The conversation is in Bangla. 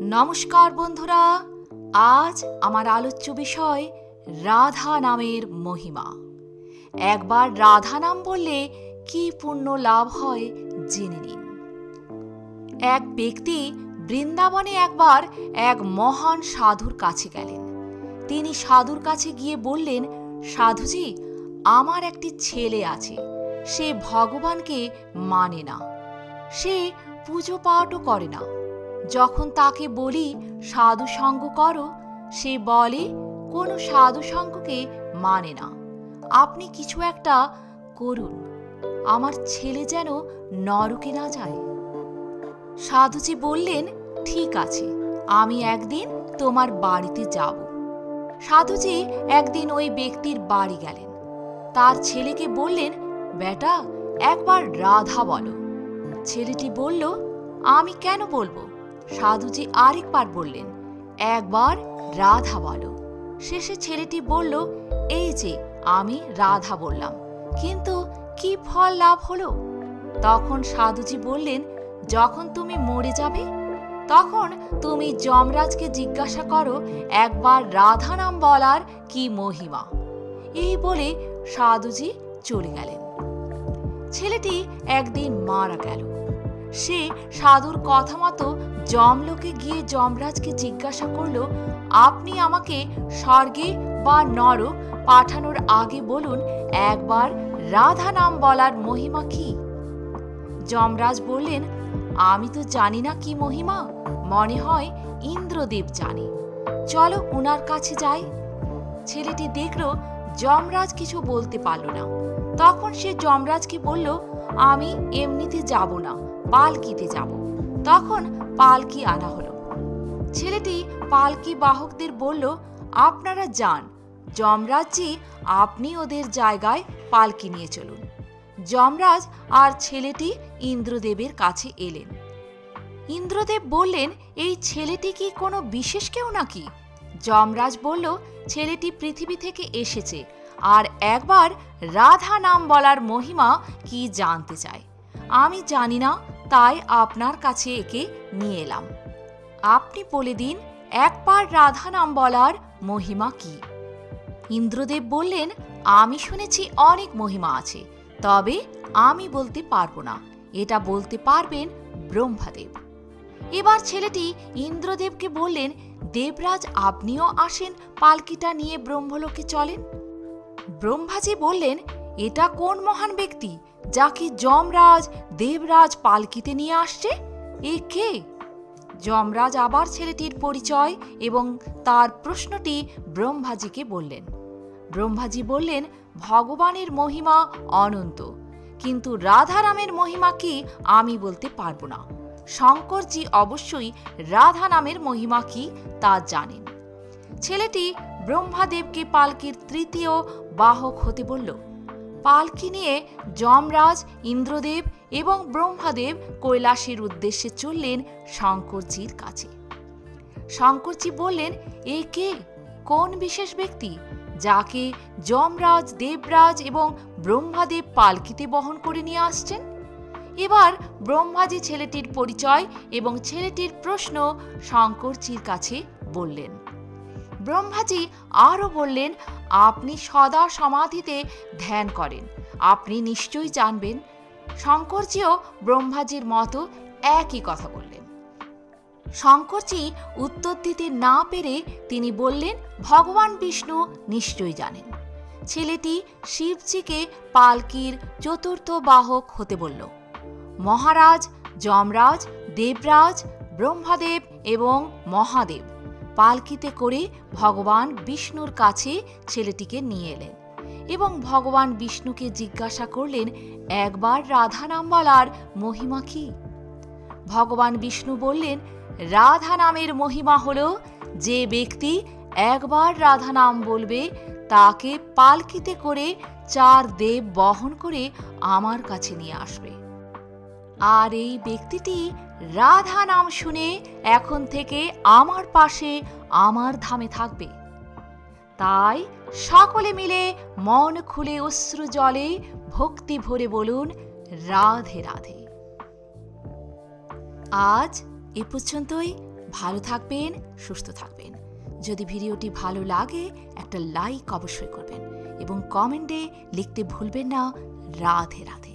নমস্কার বন্ধুরা, আজ আমার আলোচ্য বিষয় রাধা নামের মহিমা। একবার রাধা নাম বললে কি পুণ্য লাভ হয় জেনে নিন। এক ব্যক্তি বৃন্দাবনে একবার এক মহান সাধুর কাছে গেলেন। তিনি সাধুর কাছে গিয়ে বললেন, সাধুজি, আমার একটি ছেলে আছে, সে ভগবানকে মানে না, সে পুজো পাঠও করে না। যখন তাকে বলি সাধু সঙ্গ করো, সে বলে কোনো সাধু সঙ্গকে মানে না। আপনি কিছু একটা করুন, আমার ছেলে যেন নরকে না যায়। সাধুজি বললেন, ঠিক আছে, আমি একদিন তোমার বাড়িতে যাব। সাধুজি একদিন ওই ব্যক্তির বাড়ি গেলেন। তার ছেলেকে বললেন, বেটা, একবার রাধা বলো। ছেলেটি বলল, আমি কেন বলবো? সাধুজি আরেকবার বললেন, একবার রাধা বলো। শেষে ছেলেটি বলল, এই যে আমি রাধা বললাম, কিন্তু কি ফল লাভ হলো? তখন সাধুজি বললেন, যখন তুমি মরে যাবে তখন তুমি যমরাজকে জিজ্ঞাসা করো একবার রাধা নাম বলার কি মহিমা। এই বলে সাধুজি চলে গেলেন। ছেলেটি একদিন মারা গেল। সে সাধুর কথা মতো যমলোকে গিয়ে যমরাজকে জিজ্ঞাসা করল, আপনি আমাকে স্বর্গে বা নরক পাঠানোর আগে বলুন একবার রাধা নাম বলার মহিমা কি? যমরাজ বললেন, আমি তো জানি না কি মহিমা, মনে হয় ইন্দ্রদেব জানে, চলো উনার কাছে যাই। ছেলেটি দেখল যমরাজ কিছু বলতে পারল না। তখন সে যমরাজকে বলল, আমি এমনিতে যাব না, পালকিতে যাব। তখন পালকি আনা হলো। ছেলেটি পালকি বাহকদের বলল, আপনারা যান, যমরাজজি আপনি ওদের জায়গায় পালকি নিয়ে চলুন। যমরাজ আর ছেলেটি ইন্দ্রদেবের কাছে এলেন। ইন্দ্রদেব বললেন, এই ছেলেটি কি কোনো বিশেষ কেউ নাকি? যমরাজ বলল, ছেলেটি পৃথিবী থেকে এসেছে আর একবার রাধা নাম বলার মহিমা কি জানতে চায়। আমি জানি না, তাই আপনার কাছে একে নিয়ে এলাম। আপনি বলে দিন একবার রাধা নাম বলার মহিমা কি? ইন্দ্রদেব বললেন, আমি শুনেছি অনেক মহিমা আছে, তবে আমি বলতে পারবো না, এটা বলতে পারবেন ব্রহ্মাদেব। এবার ছেলেটি ইন্দ্রদেবকে বললেন, দেবরাজ আপনিও আসেন, পালকিটা নিয়ে ব্রহ্মলোকে চলেন। ব্রহ্মাজি বললেন, এটা কোন মহান ব্যক্তি যাকে যমরাজ দেবরাজ পালকিতে নিয়ে আসছে? এ কে? যমরাজ আবার ছেলেটির পরিচয় এবং তার প্রশ্নটি ব্রহ্মাজিকে বললেন। ব্রহ্মাজি বললেন, ভগবানের মহিমা অনন্ত, কিন্তু রাধারামের মহিমা কি আমি বলতে পারবো না। শঙ্করজি অবশ্যই রাধা নামের মহিমা কি তা জানেন। ছেলেটি ব্রহ্মাদেবকে পালকির তৃতীয় বাহক হতে বলল। পালকি নিয়ে যমরাজ, ইন্দ্রদেব এবং ব্রহ্মাদেব কৈলাসের উদ্দেশ্যে চললেন শঙ্করজির কাছে। শঙ্করজি বললেন, এ কে, কোন বিশেষ ব্যক্তি যাকে যমরাজ, দেবরাজ এবং ব্রহ্মাদেব পালকিতে বহন করে নিয়ে আসছেন? এবার ব্রহ্মাজি ছেলেটির পরিচয় এবং ছেলেটির প্রশ্ন শঙ্করজির কাছে বললেন। ব্রহ্মাজি আরও বললেন, আপনি সদা সমাধিতে ধ্যান করেন, আপনি নিশ্চয়ই জানবেন। শঙ্করজিও ব্রহ্মাজির মতো একই কথা বললেন। শঙ্করজি উত্তর দিতে না পেরে তিনি বললেন, ভগবান বিষ্ণু নিশ্চয়ই জানেন। ছেলেটি শিবজিকে পালকির চতুর্থ বাহক হতে বলল। মহারাজ, যমরাজ, দেবরাজ, ব্রহ্মাদেব এবং মহাদেব পালকিতে করে ভগবান বিষ্ণুর কাছে ছেলেটিকে নিয়ে এলেন এবং ভগবান বিষ্ণুকে জিজ্ঞাসা করলেন, একবার রাধা নাম বলার মহিমা কি? ভগবান বিষ্ণু বললেন, রাধা নামের মহিমা হল, যে ব্যক্তি একবার রাধা নাম বলবে তাকে পালকিতে করে 4 দেব বহন করে আমার কাছে নিয়ে আসবে। আর এই ব্যক্তিটি রাধা নাম শুনে এখন থেকে আমার পাশে আমার ধামে থাকবে। তাই সকলে মিলে মন খুলে অশ্রু জলে ভক্তি ভরে বলুন, রাধে রাধে। আজ এ পর্যন্তই। ভালো থাকবেন, সুস্থ থাকবেন। যদি ভিডিওটি ভালো লাগে একটা লাইক অবশ্যই করবেন এবং কমেন্টে লিখতে ভুলবেন না রাধে রাধে।